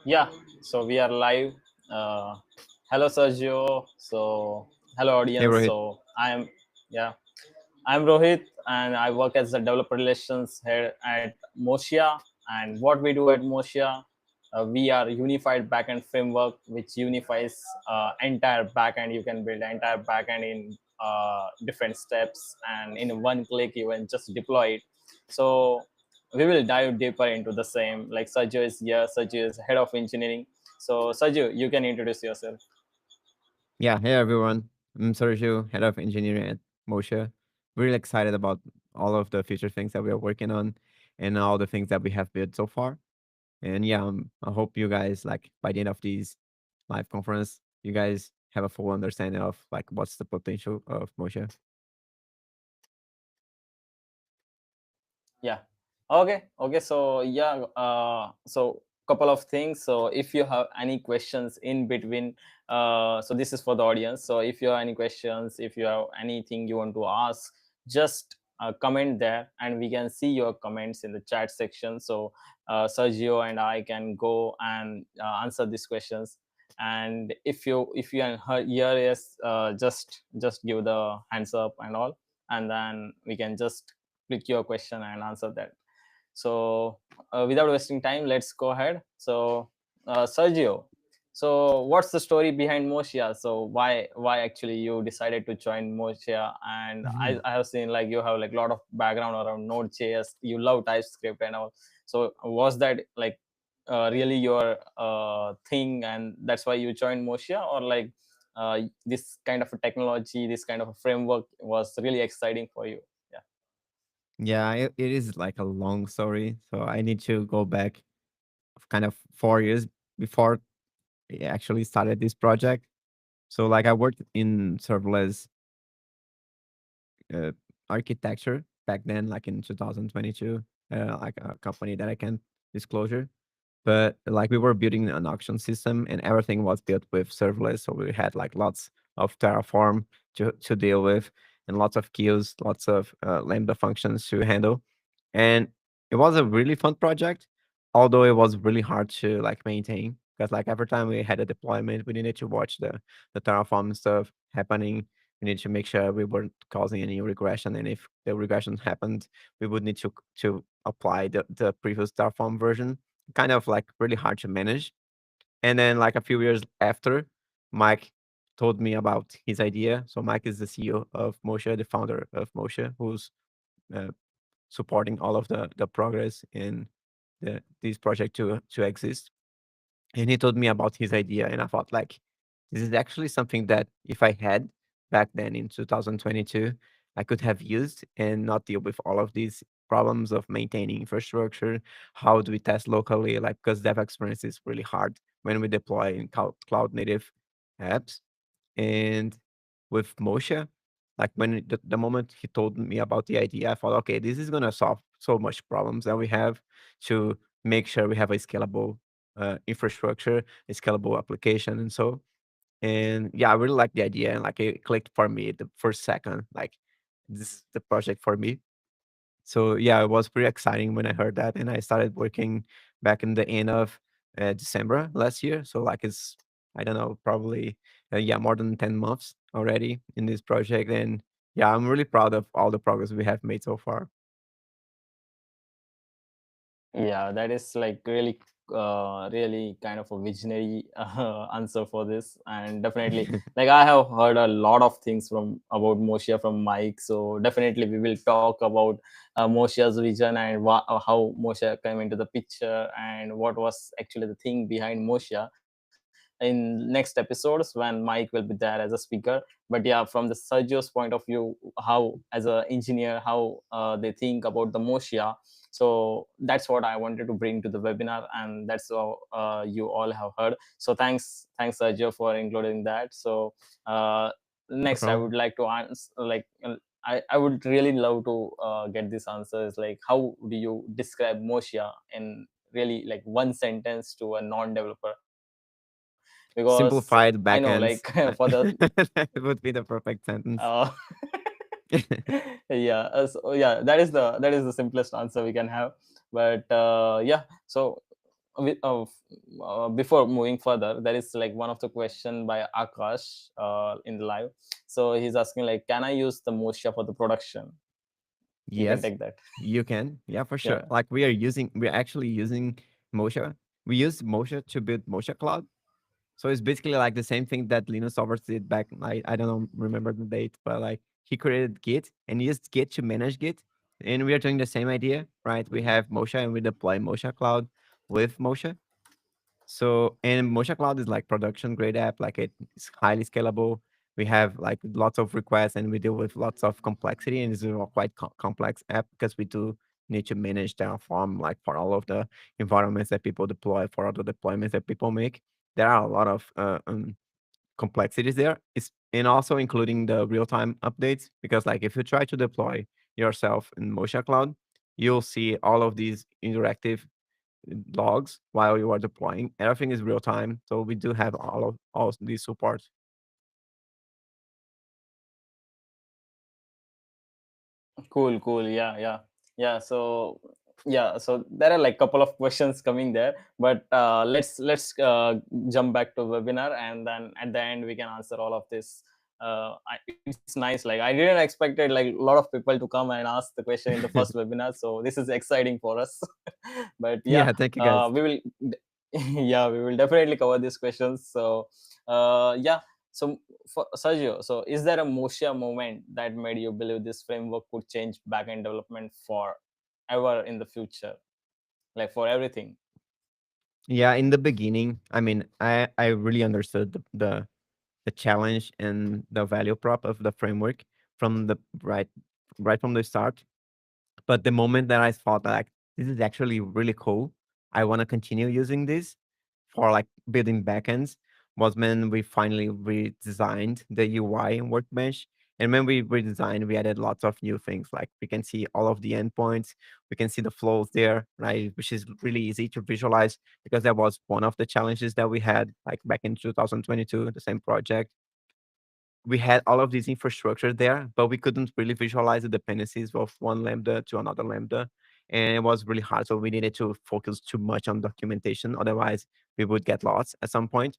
Yeah, so we are live. Uh, Hello, Sergio. So, hello, Hey, audience. Rohit. Yeah, I'm Rohit, and I work as the developer relations head at Motia. And what we do at Motia, we are unified backend framework which unifies entire backend. You can build entire backend in different steps, and in one click you can just deploy it. So we will dive deeper into the same. Like Sergio is here. Sergio is head of engineering. So Sergio, you can introduce yourself. Yeah, hey everyone. I'm Sergio, head of engineering at Motia. Really excited about all of the future things that we are working on and all the things that we have built so far. And yeah, I hope you guys like by the end of this live conference, you guys have a full understanding of like what's the potential of Motia. Yeah. Okay. So yeah. So couple of things. So if you have any questions in between, so this is for the audience. So if you have any questions, if you have anything you want to ask, just comment there, and we can see your comments in the chat section. So Sergio and I can go and answer these questions. And if you are here, yes, just give the hands up and all, and then we can just click your question and answer that. So without wasting time, let's go ahead. So Sergio, so what's the story behind Motia? So why actually you decided to join Motia? And I have seen like you have like a lot of background around Node.js. You love TypeScript and all. So was that like really your thing, and that's why you joined Motia, or like this kind of a technology, this kind of a framework was really exciting for you? Yeah. Yeah, it is like a long story. So I need to go back kind of 4 years before I actually started this project. So like I worked in serverless uh, architecture back then, like in 2022, like a company that I can't disclosure. But like we were building an auction system and everything was built with serverless. So we had like lots of Terraform to deal with and lots of queues, lots of Lambda functions to handle. And it was a really fun project, although it was really hard to like maintain because like every time we had a deployment, we needed to watch the Terraform stuff happening. We need to make sure we weren't causing any regression, and if the regression happened, we would need to apply the previous Terraform version. Kind of like really hard to manage. And then like a few years after, Mike told me about his idea. So Mike is the CEO of Motia, the founder of Motia, who's uh, supporting all of the progress in this project to exist. And he told me about his idea, and I thought like this is actually something that if I had back then in 2022, I could have used and not deal with all of these problems of maintaining infrastructure. How do we test locally? Like because dev experience is really hard when we deploy in cloud native apps. And with Moshe, like when the moment he told me about the idea, I thought, okay, this is gonna solve so much problems that we have to make sure we have a scalable infrastructure, a scalable application, and so. And yeah, I really like the idea, and like it clicked for me the first second. Like this is the project for me. So yeah, it was pretty exciting when I heard that, and I started working back in the end of December last year. So like it's I don't know, probably yeah, more than 10 months already in this project, and yeah, I'm really proud of all the progress we have made so far. Yeah, that is like really kind of a visionary answer for this, and definitely, like I have heard a lot of things from about Moshia from Mike. So definitely, we will talk about Moshia's vision and how Moshia came into the picture and what was actually the thing behind Moshia in next episodes when Mike will be there as a speaker. But yeah, from the Sergio's point of view, how as a engineer, how they think about the Moshia. So that's what I wanted to bring to the webinar, and that's how you all have heard. So thanks Sergio for including that. So uh, No next I would problem. like to answer like I would really love to get this answer is like how do you describe Moshia in really like one sentence to a non-developer, because I know like Simplified for the backends. That would be the perfect uh, sentence. yeah, so yeah, that is the simplest answer we can have. But yeah, so before moving further, there is like one of the question by Akash in the live. So he's asking like, can I use the Motia for the production? You can Yes, take that. you can. Yeah, for sure. Yeah. Like we're actually using Mocha. We use Mocha to build Mocha Cloud. So it's basically like the same thing that Linus Torvalds did back. I don't know, remember the date, but like he created Git and he used Git to manage Git. And we are doing the same idea, right? We have Mocha and we deploy Mocha Cloud with Mocha. So, and Mocha Cloud is like production grade app, like it's highly scalable. We have like lots of requests and we deal with lots of complexity and it's a quite complex app because we do need to manage Terraform like for all of the environments that people deploy, for all the deployments that people make. There are a lot of complexities there. And also including the real-time updates because like if you try to deploy yourself in Mocha Cloud, you'll see all of these interactive logs while you are deploying. Everything is real time, so we do have all these supports. Cool, cool. Yeah, yeah, yeah. So yeah, so there are like couple of questions coming there, but let's jump back to webinar, and then at the end we can answer all of this. It's nice. Like I didn't expected like a lot of people to come and ask the question in the first webinar, so this is exciting for us. But yeah, Yeah, thank you guys. we will. Yeah, we will definitely cover these questions. So yeah, so for Sergio, so is there a Motia moment that made you believe this framework could change backend development for ever in the future, like for everything? Yeah, in the beginning, I mean, I really understood the challenge and the value prop of the framework from the right from the start. But the moment that I thought like this is actually really cool, I want to continue using this for like building backends was when we finally redesigned the UI and workbench. And when we redesigned, we added lots of new things. Like we can see all of the endpoints, we can see the flows there, right? Which is really easy to visualize because that was one of the challenges that we had like back in 2022, the same project. We had all of this infrastructure there, but we couldn't really visualize the dependencies of one Lambda to another Lambda. And it was really hard. So we needed to focus too much on documentation. Otherwise, we would get lost at some point.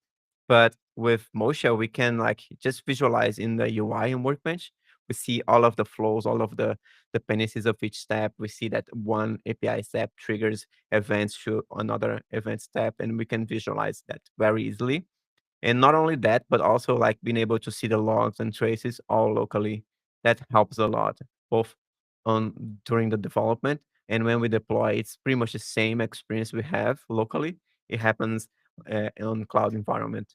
But with Mocha, we can like just visualize in the UI and Workbench. We see all of the flows, all of the dependencies of each step. We see that one API step triggers events to another event step, and we can visualize that very easily. And not only that, but also like being able to see the logs and traces all locally. That helps a lot, both on during the development and when we deploy. It's pretty much the same experience we have locally. It happens on cloud environment.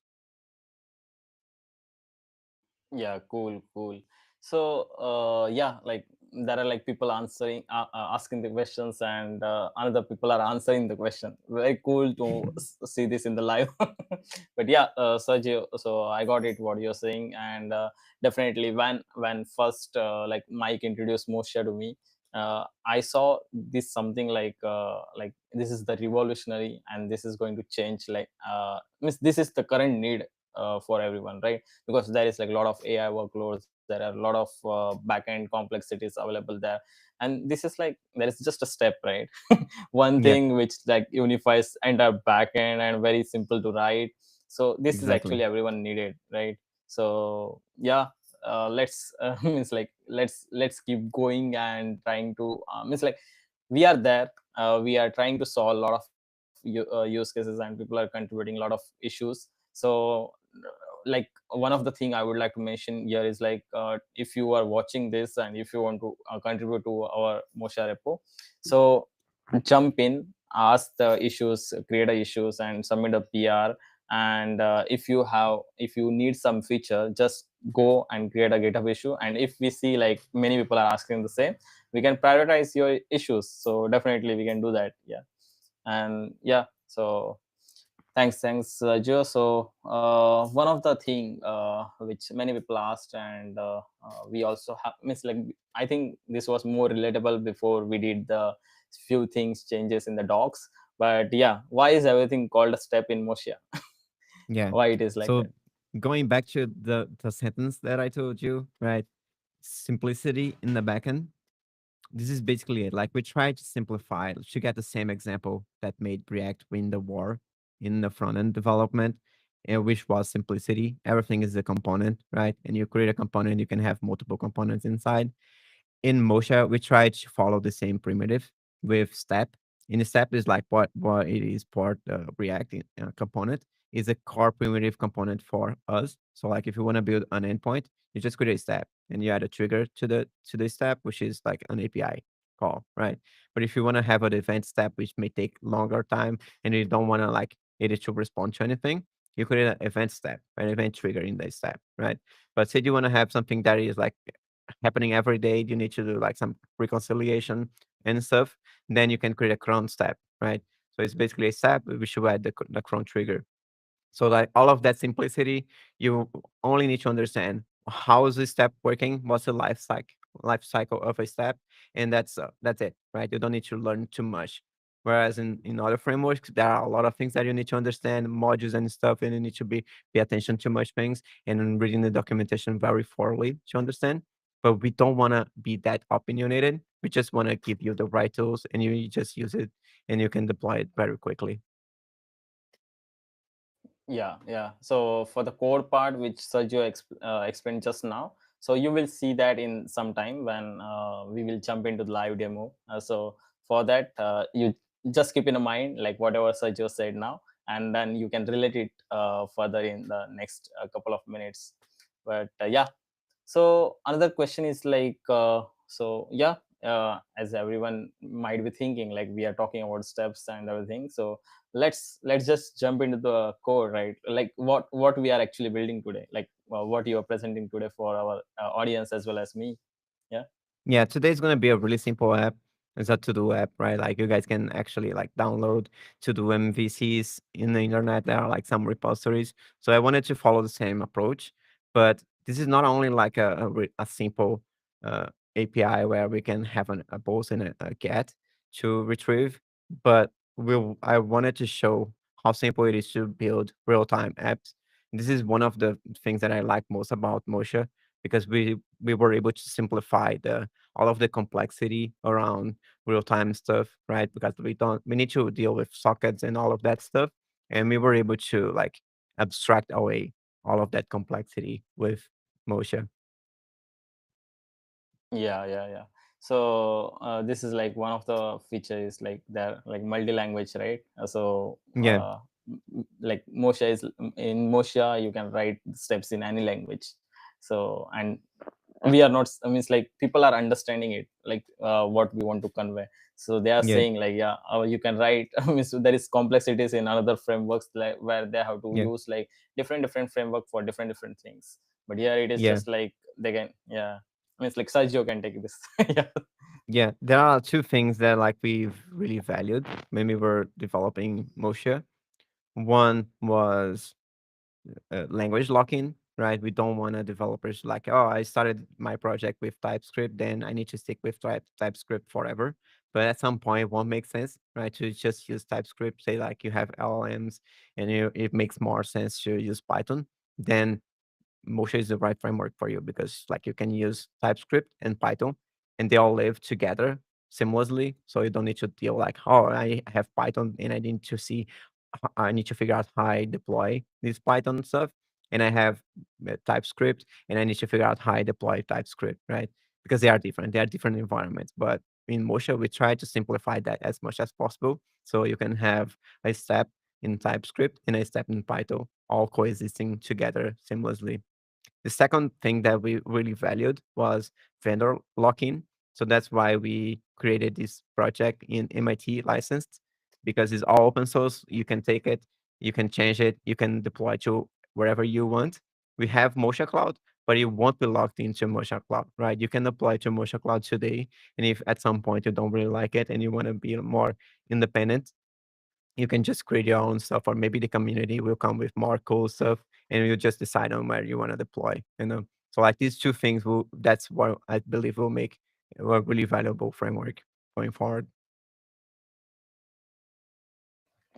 Yeah, cool, cool. So yeah, like there are like people answering asking the questions, and another people are answering the question. Very cool to see this in the live. But yeah, Sergio, so I got it what you're saying. And definitely when first like Mike introduced Motia to me, I saw this something like this is the revolutionary, and this is going to change like means this is the current need for everyone, right? Because there is like a lot of AI workloads, there are a lot of backend complexities available there, and this is like there is just a step, right? One Yeah, thing which like unifies entire backend and very simple to write. So this is exactly. actually everyone needed, right? So yeah, let's means like let's keep going and trying to means like we are there, we are trying to solve a lot of use cases, and people are contributing a lot of issues. So like one of the thing I would like to mention here is like if you are watching this and if you want to contribute to our Mocha repo, so jump in, ask the issues, create a issues and submit a PR. And if you need some feature, just go and create a GitHub issue, and if we see like many people are asking the same, we can prioritize your issues. So definitely we can do that. Yeah. And yeah, so thanks, Joe. So one of the thing which many people asked, and we also have means like I think this was more relatable before we did the few things changes in the docs. But yeah, why is everything called a step in Motia? Yeah. Why it is like So that? going back to the sentence that I told you, right? Simplicity in the backend. This is basically it. Like we try to simplify to get the same example that made React win the war in the front end development, which was simplicity. Everything is a component, right? And you create a component, you can have multiple components inside. In Motia, we try to follow the same primitive with step. In the step is like what it is part React component is a core primitive component for us. So like if you want to build an endpoint, you just create a step and you add a trigger to the step, which is like an API call, right? But if you want to have an event step, which may take longer time, and you don't want to like it to respond to anything, you create an event step, an event trigger in the step, right? But say you want to have something that is like happening every day, you need to do like some reconciliation and stuff, then you can create a cron step, right? So it's basically a step, we should add the cron trigger. So like all of that simplicity, you only need to understand how is this step working, what's the life cycle of a step, and that's it, right? You don't need to learn too much. Whereas in other frameworks, there are a lot of things that you need to understand, modules and stuff, and you need to pay attention to much things and reading the documentation very thoroughly to understand. But we don't want to be that opinionated. We just want to give you the right tools, and you just use it, and you can deploy it very quickly. Yeah, yeah. So for the core part, which Sergio explained just now, so you will see that in some time when we will jump into the live demo. So for that, you just keep in mind like whatever Sergio said now, and then you can relate it further in the next couple of minutes. But yeah, so another question is like, so yeah, as everyone might be thinking, like we are talking about steps and everything. So let's just jump into the core, right? Like what we are actually building today, like what you are presenting today for our audience as well as me. Yeah. Yeah, today's gonna be a really simple app. It's a to-do app, right? Like you guys can actually like download to-do MVCs in the internet. There are like some repositories. So I wanted to follow the same approach, but this is not only like a simple uh, API where we can have a post and a get to retrieve, but I wanted to show how simple it is to build real-time apps. This is one of the things that I like most about Motia because we were able to simplify the all of the complexity around real time stuff, right? Because we need to deal with sockets and all of that stuff, and we were able to like abstract away all of that complexity with Motia. Yeah, yeah, yeah. So this is like one of the features, like they're like multi-language, right? Yeah, Like Motia is in Motia, you can write steps in any language. So and we are not, I mean, it's like people are understanding it, like what we want to convey. So they are yeah, saying like, yeah, you can write. I mean, so there is complexities in another frameworks, like where they have to yeah, use like different framework for different things. But here it is yeah, just like they can, yeah, I mean, it's like Sergio can take this. Yeah. yeah. There are two things that like we've really valued when we were developing Motia. One was language lock-in, right? We don't want developers like, oh, I started my project with TypeScript, then I need to stick with TypeScript forever. But at some point, it won't make sense, right? To just use TypeScript, say like you have LLMs, and it makes more sense to use Python. Then Mocha is the right framework for you because like you can use TypeScript and Python and they all live together seamlessly. So you don't need to deal like, oh, I have Python and I need to see, I need to figure out how I deploy this Python stuff. And I have TypeScript and I need to figure out how I deploy TypeScript, right? Because they are different environments. But in Mocha, we try to simplify that as much as possible. So you can have a step in TypeScript and a step in Python all coexisting together seamlessly. The second thing that we really valued was vendor lock-in. So that's why we created this project in MIT licensed because it's all open source. You can take it, you can change it, you can deploy to wherever you want. We have Mocha Cloud, but it won't be locked into Mocha Cloud, right? You can apply to Mocha Cloud today. And if at some point you don't really like it and you want to be more independent, you can just create your own stuff, or maybe the community will come with more cool stuff, and you just decide on where you want to deploy. You know, so like these two things will that's what I believe will make a really valuable framework going forward.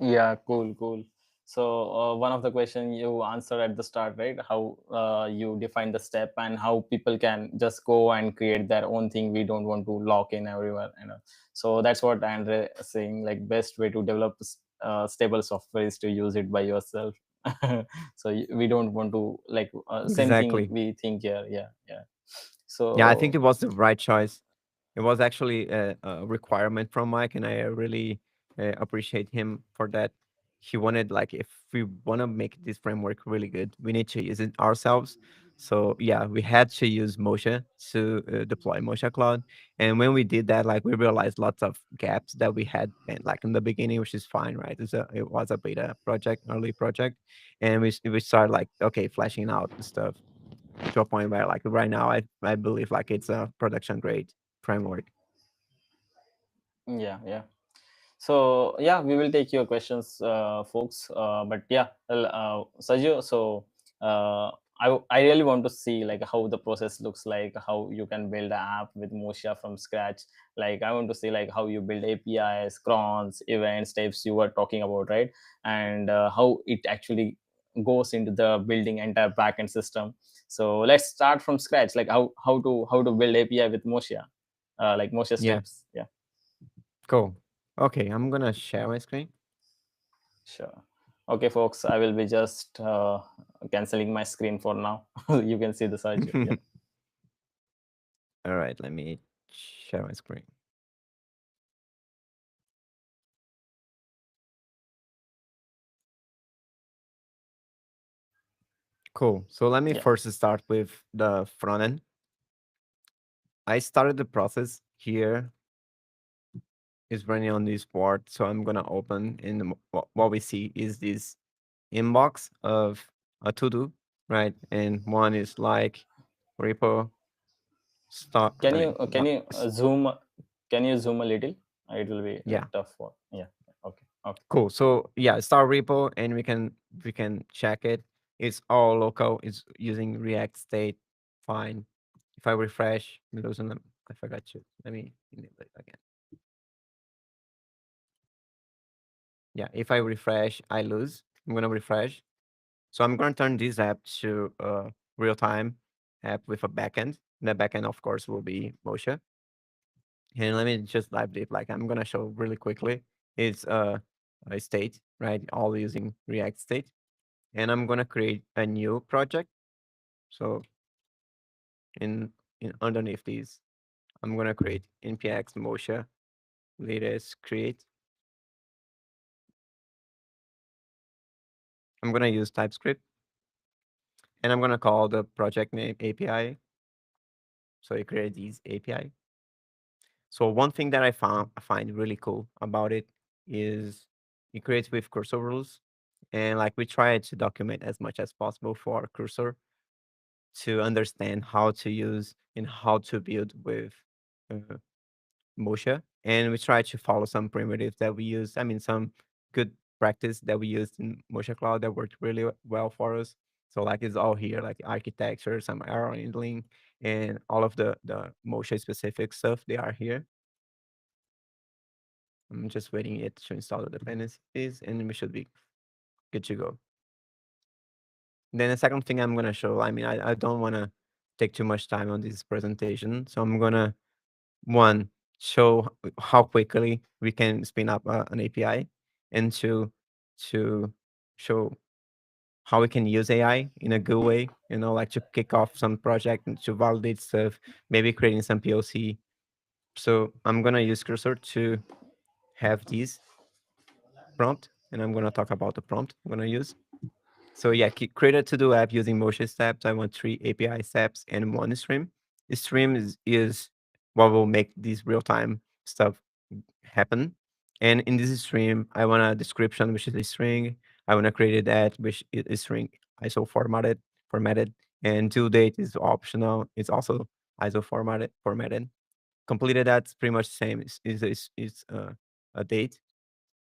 Yeah, cool, cool. So one of the question you answered at the start, right? How you define the step and how people can just go and create their own thing. We don't want to lock in everywhere, you know. So that's what Andre is saying. Like best way to develop stable software is to use it by yourself. So we don't want to like same thing Exactly. we think here. Yeah, yeah. Yeah, I think So it was the right choice. It was actually a requirement from Mike, and I really appreciate him for that. He wanted, like, if we want to make this framework really good, we need to use it ourselves. So yeah, we had to use Motia to deploy Motia Cloud, and when we did that, like, we realized lots of gaps that we had, and like in the beginning, which is fine, right? It was a beta project, early project, and we started like, okay, fleshing out the stuff to a point where, like, right now, I believe like it's a production grade framework. yeah, yeah. So yeah, we will take your questions, folks. But yeah, well, Saju. So I really want to see like how the process looks like, how you can build an app with Motia from scratch. Like I want to see like how you build APIs, crons, events, types you were talking about, right? And how it actually goes into the building entire backend system. So let's start from scratch. Like how to build API with Motia, like Motia Yeah, steps. Yeah. cool. Okay, I'm gonna share my screen. Sure. Okay, folks, I will be just canceling my screen for now. You can see the Saju. Yeah. All right, let me share my screen. Cool. So let me Yeah. first start with the front end. I started the process here. Is running on this board, so I'm gonna open, and what we see is this inbox of a to do, right? And one is like repo start. Can I you mean, what? zoom? Can you zoom a little? It will be like Yeah. tough for. Yeah. Okay. Okay. Cool. So yeah, start repo, and we can check it. It's all local. It's using React state. Fine. If I refresh, I'm losing them. I forgot to. Let me enable it again. Yeah, if I refresh, I lose. I'm gonna refresh. So I'm gonna turn this app to a real-time app with a backend. The backend, of course, will be Motia. And let me just dive deep. Like, I'm gonna show really quickly. It's a state, right? All using React state. And I'm gonna create a new project. So in underneath these, I'm gonna create npx motia latest create. I'm gonna use TypeScript, and I'm gonna call the project name API. So I create these API. So one thing that I find really cool about it is it creates with cursor rules, and like we try to document as much as possible for our cursor to understand how to use and how to build with uh, Mocha, and we try to follow some primitives that we use. I mean, some good practice that we used in Mocha Cloud that worked really well for us. So like it's all here, like architecture, some error handling, and all of the Mocha specific stuff. They are here. I'm just waiting it to install the dependencies, and we should be good to go. Then the second thing I'm gonna show. I mean, I don't wanna take too much time on this presentation, so I'm gonna one, show how quickly we can spin up an API, and two, to show how we can use AI in a good way, like to kick off some project and to validate stuff, maybe creating some POC. So I'm gonna use Cursor to have this prompt, and I'm gonna talk about the prompt I'm gonna use. So yeah, create a to-do app using motion steps. I want 3 API steps and 1 stream. The stream is what will make this real-time stuff happen. And in this stream, I want a description, which is a string. I want to create that, which is string ISO formatted. And due date is optional. It's also ISO formatted. Completed, that's pretty much the same. Is a date,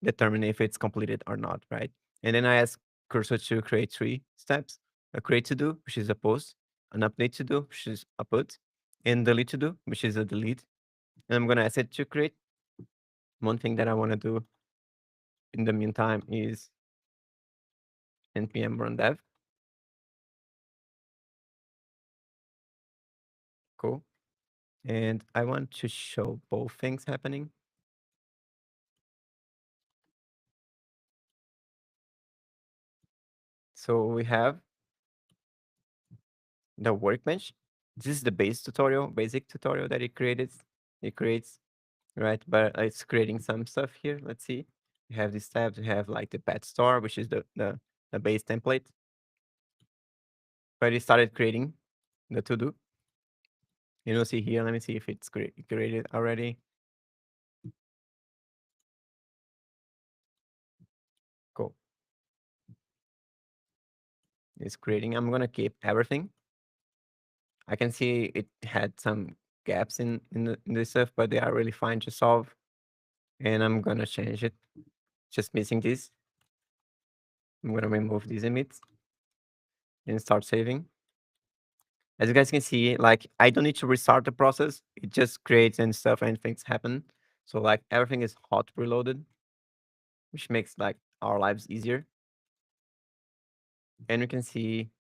determine if it's completed or not, right? And then I ask Cursor to create 3 steps: a create to do, which is a post; an update to do, which is a put; and delete to do, which is a delete. And I'm gonna ask it to create. One thing that I want to do in the meantime is npm run dev. Cool. And I want to show both things happening. So we have the workbench. This is the basic tutorial that it created. It creates, right? But it's creating some stuff here. Let's see. We have these tabs. We have like the pet store, which is the base template. But it started creating the to do. You'll see here. Let me see if it's created already. Cool. It's creating. I'm gonna keep everything. I can see it had some gaps in this stuff, but they are really fine to solve. And I'm gonna change it. Just missing this. I'm gonna remove these emits and start saving. As you guys can see, like I don't need to restart the process. It just creates and stuff and things happen. So like everything is hot reloaded, which makes like our lives easier. And we can see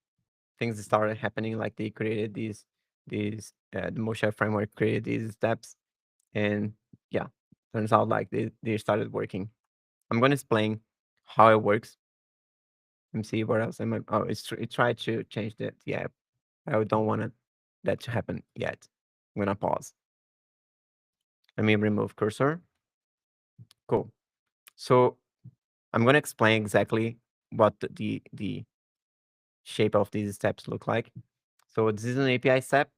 things started happening. Like they created these the Motia framework created these steps, and yeah, turns out like they started working. I'm gonna explain how it works. Let me see what else am I. Oh, it tried to change the app. I don't want that to happen yet. I'm gonna pause. Let me remove cursor. Cool. So I'm gonna explain exactly what the shape of these steps look like. So this is an API step.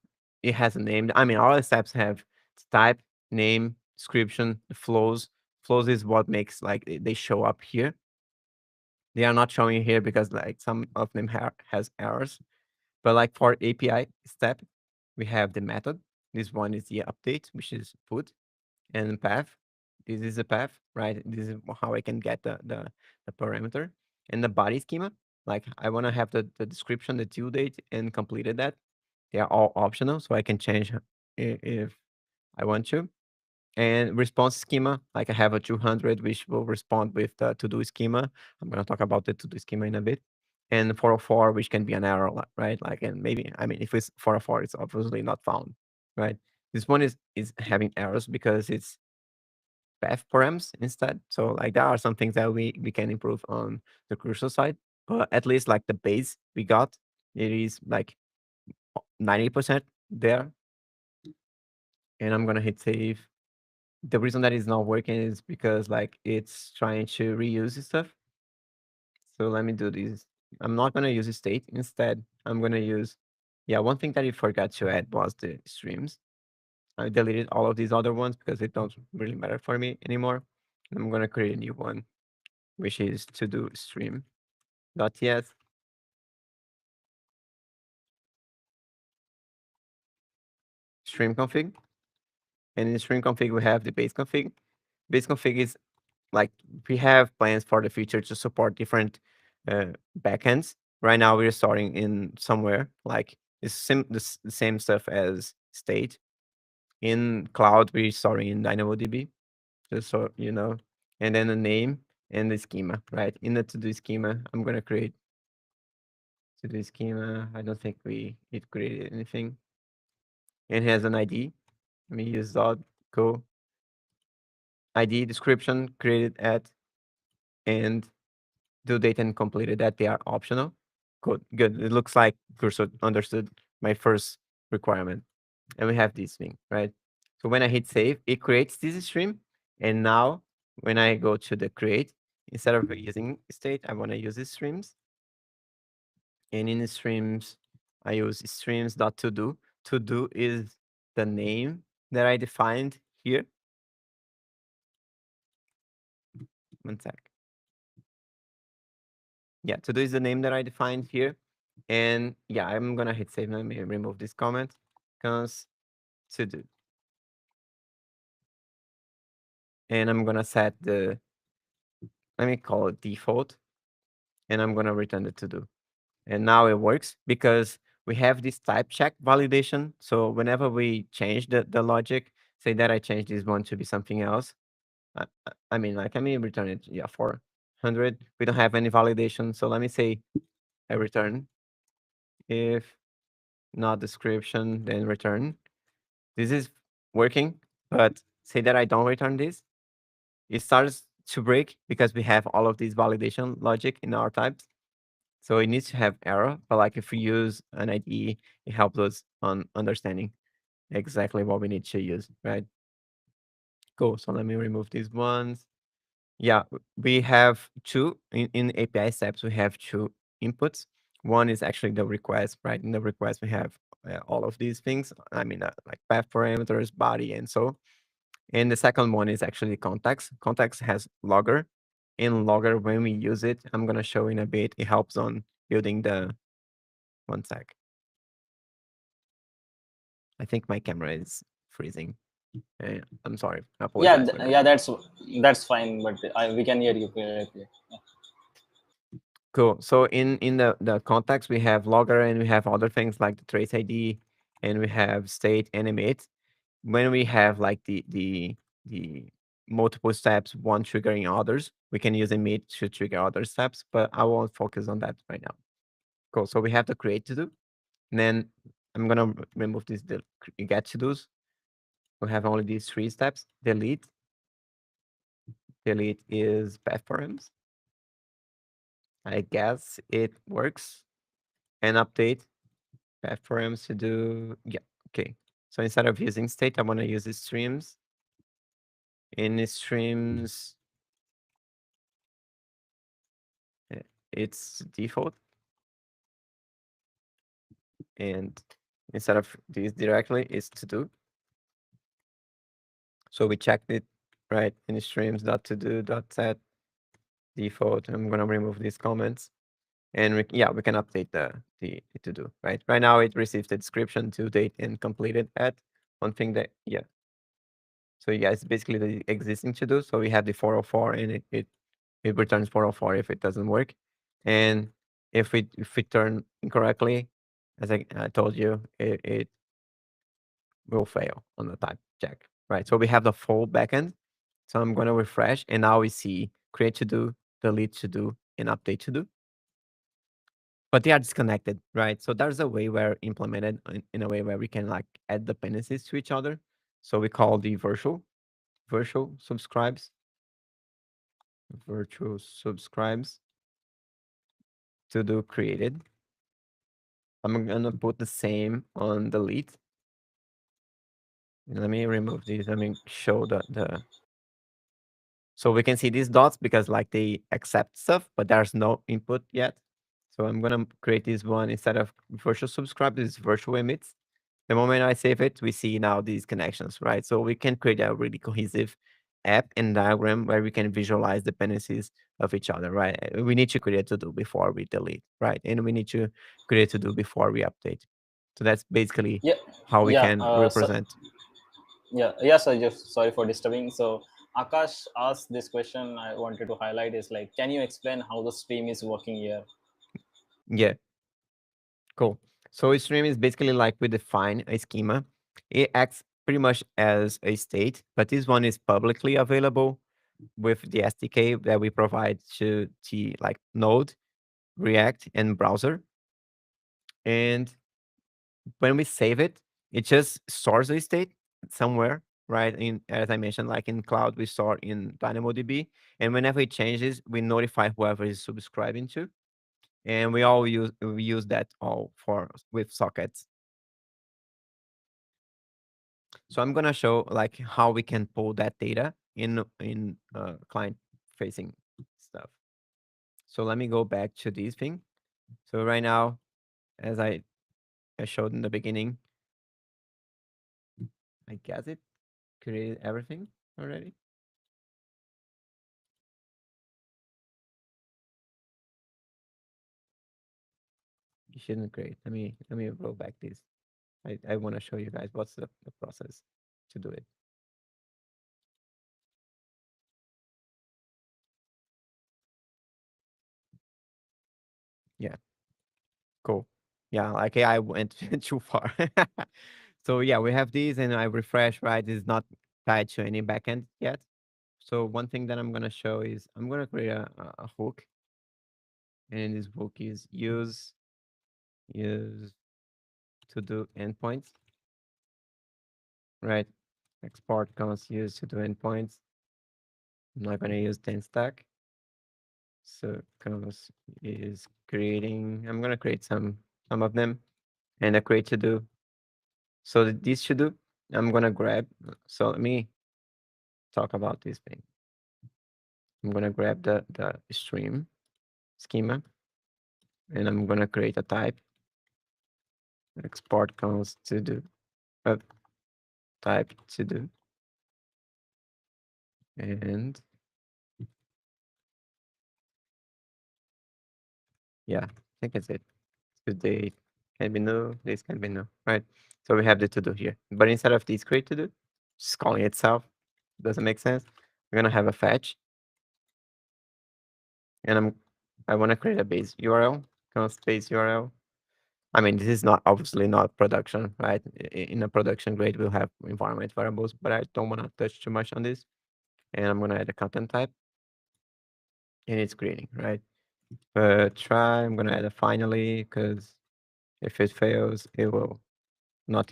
It has a name. I mean, all the steps have type, name, description, the flows. Flows is what makes like they show up here. They are not showing here because like some of them has errors. But like for API step, we have the method. This one is the update, which is put, and path. This is a path, right? This is how I can get the parameter. And the body schema, like I want to have the description, the due date, and completed that. They are all optional, so I can change if I want to. And response schema, like I have a 200, which will respond with the to-do schema. I'm going to talk about the to-do schema in a bit. And 404, which can be an error, right? Like, and maybe, I mean, if it's 404, it's obviously not found, right? This one is having errors because it's path params instead. So like there are some things that we can improve on the crucial side, but at least like the base we got, it is like 90% there. And I'm gonna hit save. The reason that it's not working is because like it's trying to reuse stuff. So let me do this. I'm not gonna use state. Instead, I'm gonna use, yeah, one thing that I forgot to add was the streams. I deleted all of these other ones because they don't really matter for me anymore. I'm gonna create a new one, which is to do stream.ts. Stream config. And in stream config, we have the base config. Base config is like we have plans for the future to support different backends. Right now, we're starting in somewhere like it's the same stuff as state. In cloud, we're starting in DynamoDB, just so you know. And then the name and the schema, right? In the to-do schema, I'm gonna create to-do schema. I don't think it created anything. It has an ID. Let me use dot go ID description created at and due date and completed that they are optional. Good, good. It looks like Cursor understood my first requirement. And we have this thing, right? So when I hit save, it creates this stream. And now when I go to the create, instead of using state, I want to use the streams. And in the streams, I use streams.todo. To do is the name that I defined here. One sec. Yeah, to do is the name that I defined here. And yeah, I'm gonna hit save. Let me remove this comment. Cons to do. And I'm gonna set the, let me call it default. And I'm gonna return the to do. And now it works because we have this type check validation. So whenever we change the logic, say that I change this one to be something else. I mean, like, I mean, return it, yeah, 400. 100. We don't have any validation. So let me say I return. If not description, then return. This is working, but say that I don't return this, it starts to break because we have all of these validation logic in our types. So it needs to have error, but like if we use an IDE, it helps us on understanding exactly what we need to use, right? Cool. So let me remove these ones. Yeah, we have two in API steps. We have two inputs. One is actually the request, right? In the request, we have all of these things. I mean, like path parameters, body, and so. And the second one is actually context. Context has logger. In logger, when we use it, I'm gonna show in a bit. It helps on building the one sec. I think my camera is freezing. I'm sorry. I Yeah, apologize for that. yeah, that's fine, but we can hear you clearly. Yeah. Cool. So in the context, we have logger and we have other things like the trace ID, and we have state and emit. When we have like the multiple steps, one triggering others, we can use emit to trigger other steps, but I won't focus on that right now. Cool. So we have the create to do, and then I'm gonna remove this the get to dos. We have only these three steps. Delete. Delete is path params. I guess it works. And update path params to do. Yeah. Okay. So instead of using state, I want to use the streams. In the streams, uh, it's default. And instead of this directly, it's to do. So we checked it, right? In streams dot to do dot set default. I'm gonna remove these comments, and yeah, we can update the to do, right? Right now, it receives the description, due date, and completed at one thing that yeah. So yeah, it's basically the existing to do. So we have the 404, and it returns 404 if it doesn't work, and if we turn incorrectly, as I told you, it will fail on the type check, right? So we have the full backend. So I'm going to refresh, and now we see create to do, delete to do, and update to do. But they are disconnected, right? So there's a way where implemented in a way where we can like add dependencies to each other. So we call the virtual subscribes, virtual subscribes to do created. I'm gonna put the same on delete. Let me remove these. Let me show the so we can see these dots because like they accept stuff, but there's no input yet. So I'm gonna create this one instead of virtual subscribe, this is virtual emits. The moment I save it, we see now these connections, right? So we can create a really cohesive app and diagram where we can visualize dependencies of each other, right? We need to create to do before we delete, right? And we need to create to do before we update. So that's basically Yeah, how we yeah. can So represent. yeah, yeah. So just sorry for disturbing. So Akash asked this question. I wanted to highlight is like, can you explain how the stream is working here? Yeah, cool. So a stream is basically like we define a schema. It acts pretty much as a state, but this one is publicly available with the SDK that we provide to the like Node, React, and browser. And when we save it, it just stores a state somewhere, right? In as I mentioned, like in cloud, we store in DynamoDB, and whenever it changes, we notify whoever is subscribing to, and we use that all for with sockets. So I'm gonna show like how we can pull that data in client facing stuff. So let me go back to this thing. So right now, as I showed in the beginning, I guess it created everything already. You shouldn't create. Let me roll back this. I want to show you guys what's the process to do it. Yeah, cool. Yeah, like I went too far. So yeah, we have these, and I refresh. Right, it's not tied to any backend yet. So one thing that I'm gonna show is I'm gonna create a hook, and this hook is use to do endpoints, right? Export comes use to do endpoints. I'm not gonna use 10 stack. So comes is creating. I'm gonna create some of them, and a create to do. So this should do. I'm gonna grab. So let me talk about this thing. I'm gonna grab the stream schema, and I'm gonna create a type. Export comes to do. Uh, type to do, and yeah, I think it's it. Today can be new. This can be new, right? So we have the to do here, but instead of this create to do, just calling itself doesn't make sense. We're gonna have a fetch, and I want to create a base URL. Const base URL. I mean, this is not obviously not production, right? In a production grade, we'll have environment variables, but I don't want to touch too much on this. And I'm gonna add a content type, and it's greeting, right? But try. I'm gonna add a finally because if it fails, it will not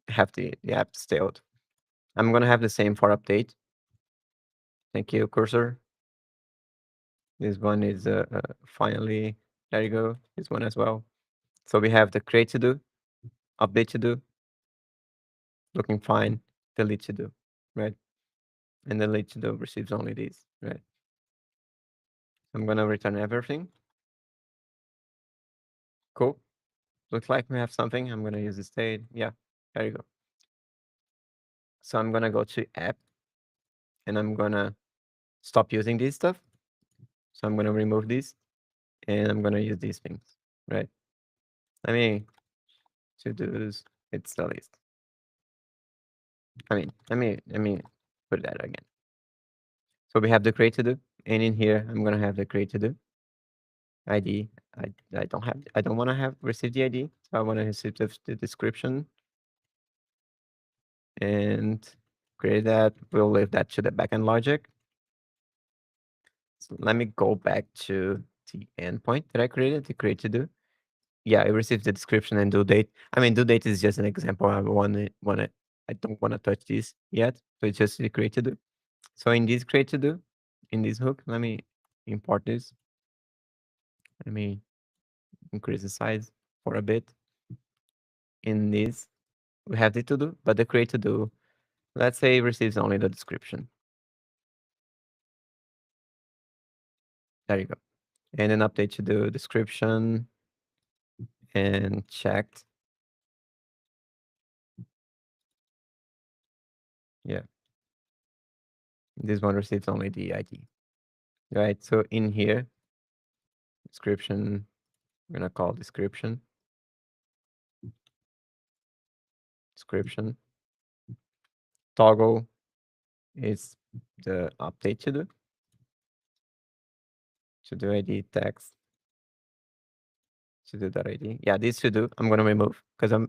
have the app stalled. I'm gonna have the same for update. Thank you, cursor. This one is finally, there you go. This one as well. So we have the create to do, update to do, looking fine, delete to do, right? And delete to do receives only these, right? I'm gonna return everything. Cool. Looks like we have something. I'm gonna use the state. Yeah, there you go. So I'm gonna go to app, and I'm gonna stop using this stuff. So I'm gonna remove this, and I'm gonna use these things, right? Let me to do's. It's the list. I mean, let me put that again. So we have the create to do, and in here I'm gonna have the create to do ID. I don't want to have receive the ID. So I want to receive the description and create that. We'll leave that to the backend logic. So let me go back to the endpoint that I created, the create to do. Yeah, I received the description and due date. I mean, due date is just an example. I don't want to touch this yet. So it's just the create to do. So in this create to do, in this hook, let me import this. Let me increase the size for a bit. In this, we have the to do, but the create to do, let's say receives only the description. There you go. And then update to do description and checked. Yeah. This one receives only the ID. Right. So in here, description, I'm gonna call description. Description. Toggle is the update to do ID text to do that ID. Yeah, this to do I'm gonna remove because I'm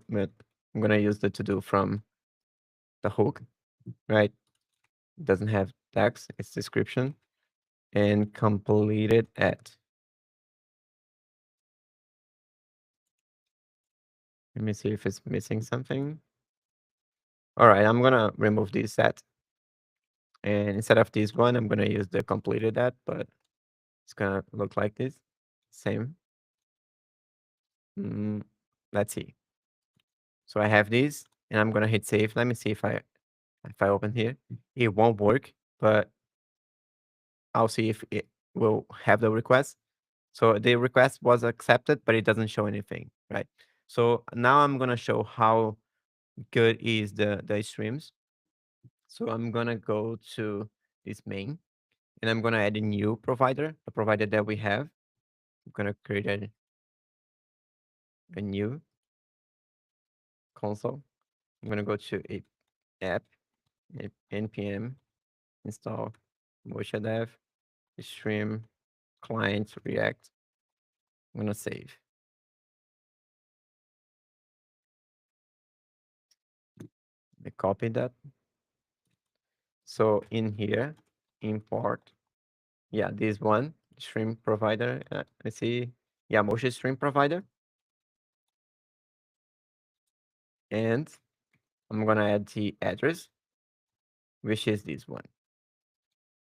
gonna use the to do from the hook, right? It doesn't have text, it's description and completed at. Let me see if it's missing something. All right, I'm gonna remove this set. And instead of this one, I'm gonna use the completed at, but it's gonna look like this. Same. Mm, let's see. So I have this, and I'm gonna hit save. Let me see if I open here. It won't work, but I'll see if it will have the request. So the request was accepted, but it doesn't show anything, right? So now I'm gonna show how good is the streams. So I'm gonna go to this main, and I'm gonna add a new provider, a provider that we have. I'm gonna create a new console. I'm gonna go to a app, npm install Motia dev, stream client react. I'm gonna save. I copy that. So in here, import, yeah, this one stream provider. I see, yeah, Motia stream provider, and I'm gonna add the address, which is this one.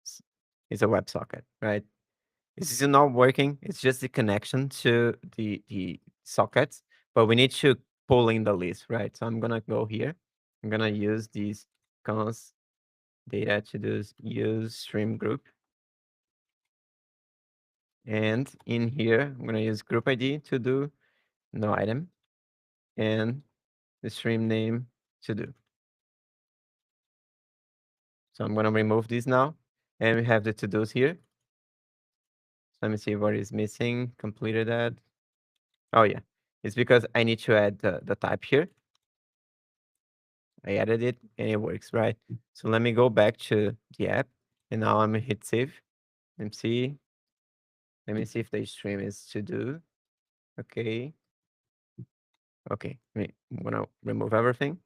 It's it's a WebSocket, right? This is not working. It's just the connection to the sockets, but we need to pull in the list, right? So I'm gonna go here. I'm gonna use these cons data to do use stream group, and in here I'm gonna use group ID to do no item and the stream name to do. So I'm gonna remove this now, and we have the to dos here. So let me see what is missing. Completed that. Oh yeah, it's because I need to add the type here. I added it and it works, right? So let me go back to the app, and now I'm gonna hit save. Let me see. Let me see if the stream is to do. Okay. Okay. I'm gonna remove everything.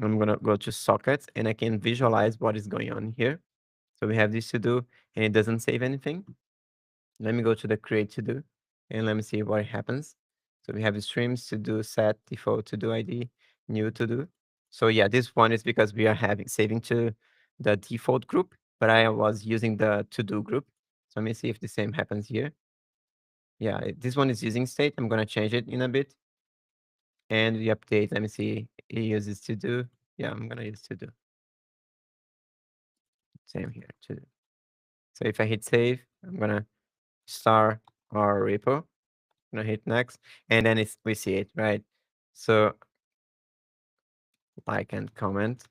I'm gonna go to sockets, and I can visualize what is going on here. So we have this to do, and it doesn't save anything. Let me go to the create to do, and let me see what happens. So we have the streams to do, set default to do ID, new to do. So yeah, this one is because we are having saving to the default group, but I was using the to do group. So let me see if the same happens here. Yeah, this one is using state. I'm gonna change it in a bit, and the update. Let me see. It uses to do. Yeah, I'm gonna use to do. Same here to do. So if I hit save, I'm gonna start our repo. Gonna hit next, and then we see it, right? So like and comment,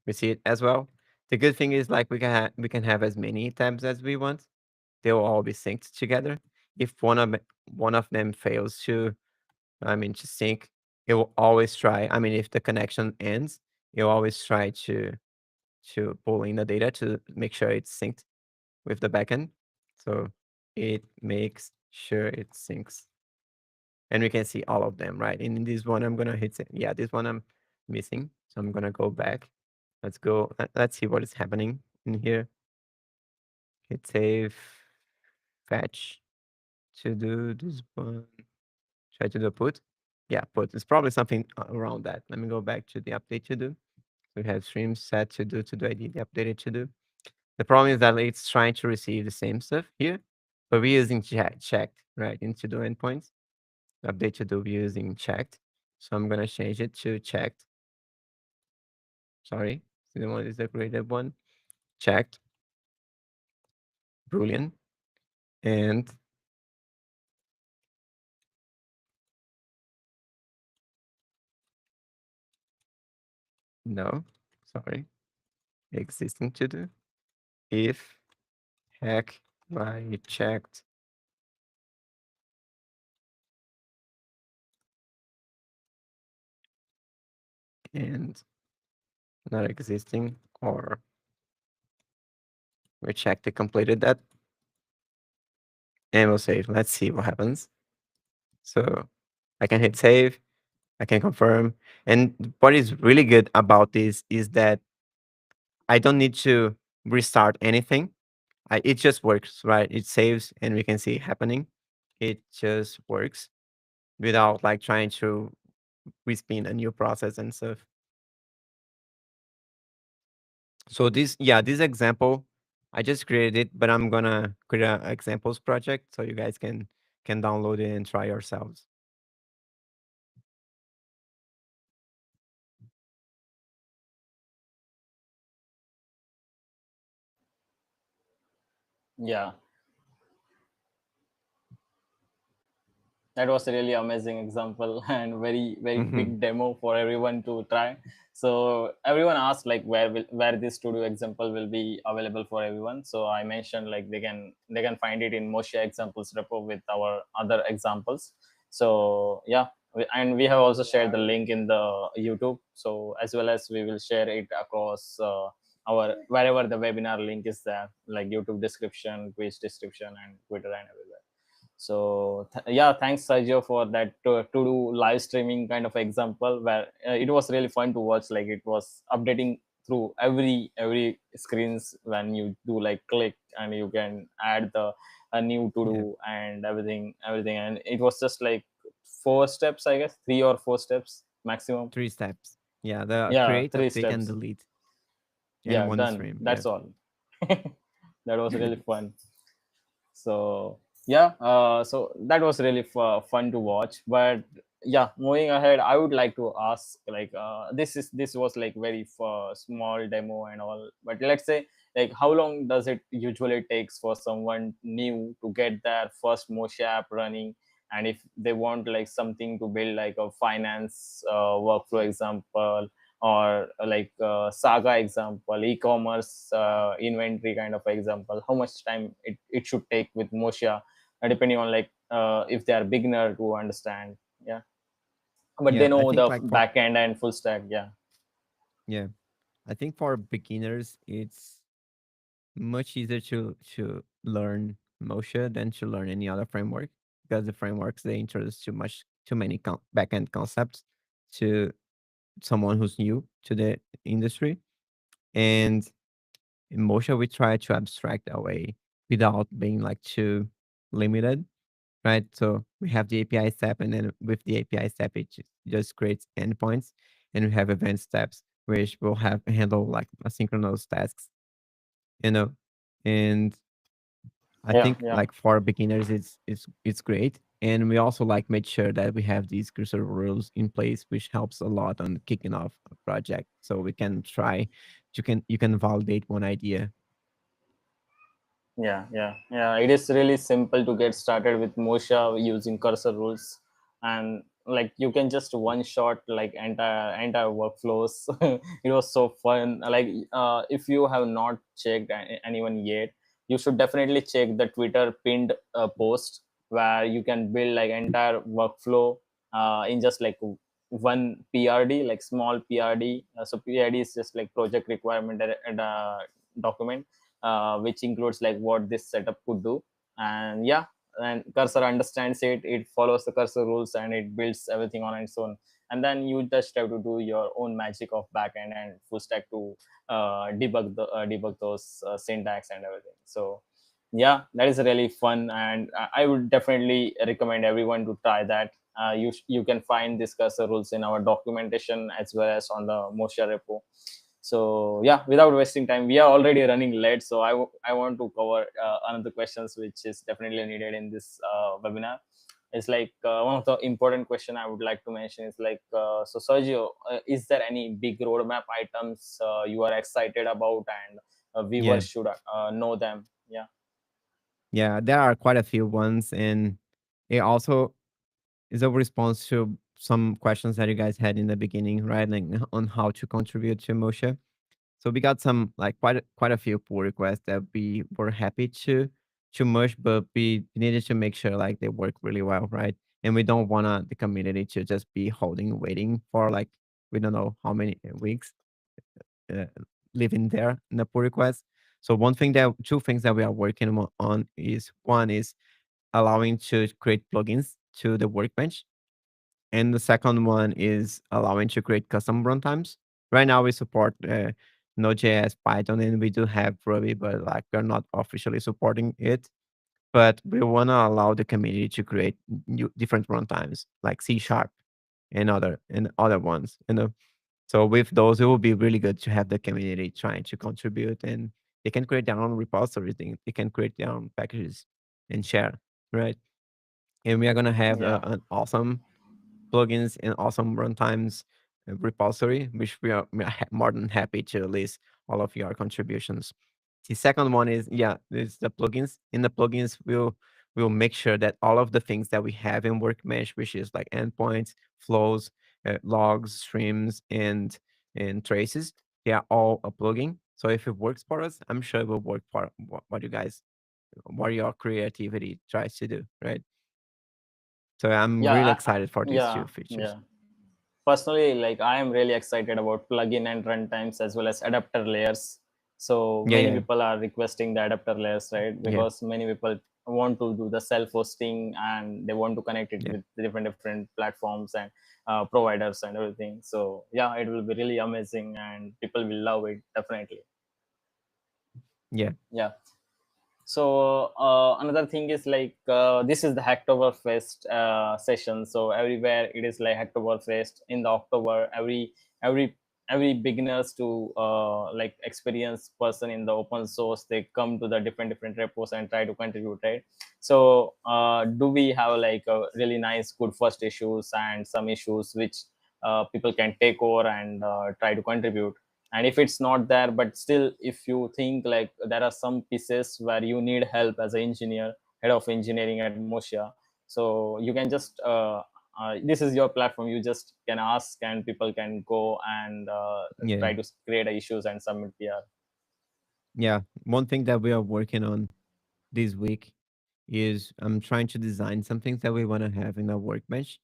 we see it as well. The good thing is like we can have as many tabs as we want. They will all be synced together. If one of them fails to, I mean, to sync, it will always try. I mean, if the connection ends, it will always try to pull in the data to make sure it's synced with the backend. So it makes sure it syncs. And we can see all of them, right? And in this one, I'm gonna hit, yeah, this one I'm missing. So I'm gonna go back. Let's go, let's see what is happening in here. Hit save, fetch to do this one. Try to do put. Yeah, put. It's probably something around that. Let me go back to the update to do. We have stream set to do ID, the updated to do. The problem is that it's trying to receive the same stuff here, but we're using checked, right? In to do endpoints. Update to do we're using checked. So I'm gonna change it to checked. Sorry, the one is the created one. Checked, Boolean, and no, sorry, existing to do. If hack by checked and not existing, or we checked it completed that, and we'll save. Let's see what happens. So I can hit save, I can confirm. And what is really good about this is that I don't need to restart anything. It just works, right? It saves and we can see it happening. It just works without like trying to respin a new process and stuff. So this, yeah, this example, I just created it, but I'm gonna create an examples project so you guys can download it and try yourselves. Yeah, that was a really amazing example and very Hmm. big demo for everyone to try. So everyone asked like where this studio example will be available for everyone. So I mentioned like they can find it in Motia examples repo with our other examples. So yeah, and we have also shared the link in the YouTube. So as well as we will share it across our wherever the webinar link is there, like YouTube description, quiz description, and Twitter and everywhere. So yeah, thanks Sergio for that to do live streaming kind of example where it was really fun to watch, like it was updating through every screens when you do like click, and you can add the a new to Yeah, do and everything. And it was just like 4 steps, I guess, 3 or 4 steps maximum. 3 steps. Yeah, the Yeah, create, three update, and steps. delete in Yeah, one done, stream. Yeah. that's all. That was really fun. So yeah, so that was really fun to watch. But yeah, moving ahead, I would like to ask, like, this was like very small demo and all, but let's say, like, how long does it usually takes for someone new to get their first Mocha app running? And if they want like something to build like a finance workflow example, or like saga example, e-commerce inventory kind of example, how much time it should take with Motia, depending on like if they are beginner to understand. Yeah, but they Yeah, I know think the like for back end and full stack. Yeah. yeah, I think for beginners, it's much easier to learn Mocha than to learn any other framework, because the frameworks they introduce too many backend concepts to someone who's new to the industry. And in Mocha, we try to abstract away without being like too limited, right? So we have the API step, and then with the API step, it just creates endpoints, and we have event steps, which will have handle like asynchronous tasks, you know. And I Yeah. think Yeah. like for beginners, it's great. And we also like made sure that we have these cursor rules in place, which helps a lot on kicking off a project. So we can try, you can validate one idea. Yeah. It is really simple to get started with Mocha using cursor rules, and like you can just one shot like entire workflows. It was so fun. Like if you have not checked anyone yet, you should definitely check the Twitter pinned post, where you can build like entire workflow in just like one PRD, like small PRD. So PRD is just like project requirement document, which includes like what this setup could do. And yeah, and cursor understands it, it follows the cursor rules, and it builds everything on its own. And then you just have to do your own magic of backend and full stack to debug those syntax and everything. So yeah, that is really fun, and I would definitely recommend everyone to try that. You can find these cursor rules in our documentation as well as on the Mocha repo. So yeah, without wasting time, we are already running late, so I want to cover another questions which is definitely needed in this webinar. It's like one of the important question I would like to mention is like, so Sergio, is there any big roadmap items you are excited about, and Yeah, viewers should know them? Yeah. yeah, there are quite a few ones, and it also is a response to some questions that you guys had in the beginning, right? Like on how to contribute to Mocha. So we got some like quite a few pull requests that we were happy to merge, but we needed to make sure like they work really well, right? And we don't want the community to just be holding, waiting for like we don't know how many weeks uh, living there in the pull request. So two things that we are working on is one is allowing to create plugins to the workbench, and the second one is allowing to create custom runtimes. Right now, we support Node.js, Python, and we do have Ruby, but like we're not officially supporting it. But we want to allow the community to create different runtimes, like C Sharp and other ones. So with those, it will be really good to have the community trying to contribute, and they can create their own repositories. They can create their own packages and share, right? And we are gonna have Yeah. an awesome plugins and awesome runtimes repository, which we are more than happy to list all of your contributions. The second one is the plugins. In the plugins, we'll make sure that all of the things that we have in Workbench, which is like endpoints, flows, logs, streams, and traces, they are all a plugin. So if it works for us, I'm sure it will work for what your creativity tries to do, right? So I'm Yeah. really excited for these Yeah. two features. Yeah. Personally, like I am really excited about plugin and runtimes as well as adapter layers. So Yeah, many yeah, people are requesting the adapterless, right? yeah, Because many people want to do the self hosting and they want to connect it yeah, with different platforms and providers and everything. So yeah, it will be really amazing and people will love it definitely. yeah, Yeah. So another thing is like this is the Hacktoberfest session. So everywhere it is like Hacktoberfest in the October. Every every beginners to like experience person in the open source, they come to the different repos and try to contribute, right? So do we have like a really nice good first issues and some issues which people can take over and try to contribute? And if it's not there, but still if you think like there are some pieces where you need help as an engineer, head of engineering at Motia, so you can just this is your platform, you just can ask and people can go and yeah, try to create issues and submit PR. yeah. One thing that we are working on this week is I'm trying to design some things that we want to have in our workbench,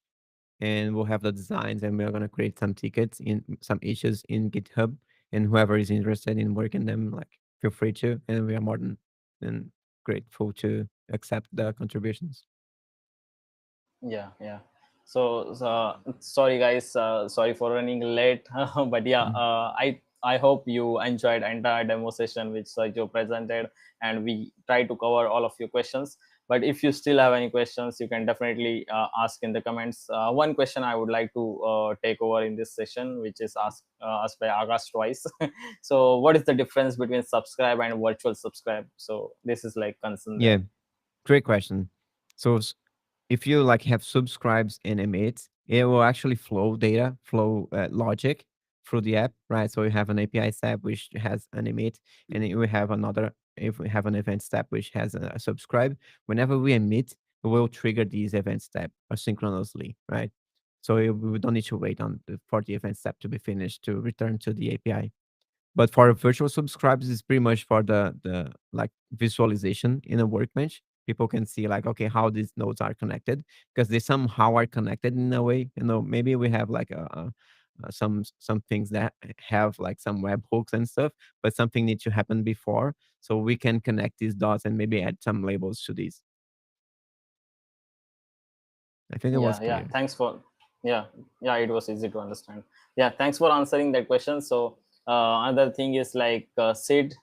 and we'll have the designs, and we're gonna create some tickets in some issues in GitHub, and whoever is interested in working them, like feel free to, and we are more than grateful to accept the contributions. Yeah, yeah. So sorry guys, sorry for running late, but yeah, Mm. I hope you enjoyed entire demo session which Sergio presented, and we try to cover all of your questions. But if you still have any questions, you can definitely ask in the comments. One question I would like to take over in this session, which is asked by August twice. So, what is the difference between subscribe and virtual subscribe? So, this is like concern Yeah, there. great question. So if you like have subscribes and emits, it will actually flow data, flow logic through the app, right? So you have an API step which has an emit, and then we have another. If we have an event step which has a subscribe, whenever we emit, we will trigger these event step asynchronously, right? So we don't need to wait for the event step to be finished to return to the API. But for virtual subscribes, it's pretty much for the like visualization in a workbench. People can see like, okay, how these nodes are connected because they somehow are connected in a way. You know, maybe we have like some things that have like some webhooks and stuff, but something needs to happen before, so we can connect these dots and maybe add some labels to these. I think it was Yeah, yeah, clear. thanks for, yeah, yeah, it was easy to understand. Yeah, thanks for answering that question. So another thing is like Sid,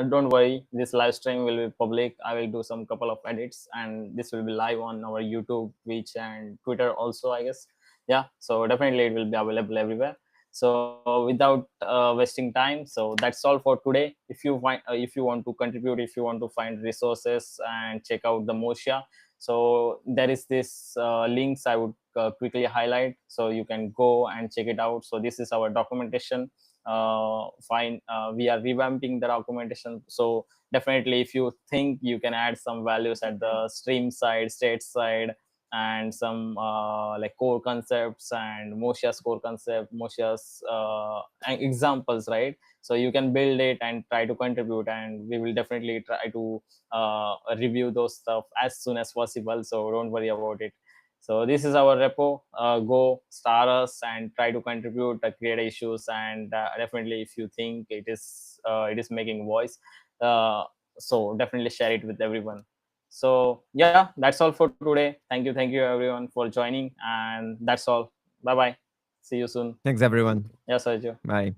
don't worry, this live stream will be public. I will do some couple of edits and this will be live on our YouTube, Twitch and Twitter also, I guess. Yeah, so definitely it will be available everywhere. So without wasting time, so that's all for today. If you find if you want to contribute, if you want to find resources and check out the Motia, so there is this links I would quickly highlight, so you can go and check it out. So this is our documentation. Fine, we are revamping the documentation, so definitely if you think you can add some values at the stream side, state side, and some like core concepts and Moshia's core concept, Moshia's examples, right? So you can build it and try to contribute, and we will definitely try to review those stuff as soon as possible, so don't worry about it. So this is our repo. Go star us and try to contribute, create issues, and definitely if you think it is making voice, uh, so definitely share it with everyone. So yeah, that's all for today. Thank you everyone for joining, and that's all. Bye bye, see you soon. Thanks everyone. Yeah, Sergio. Bye.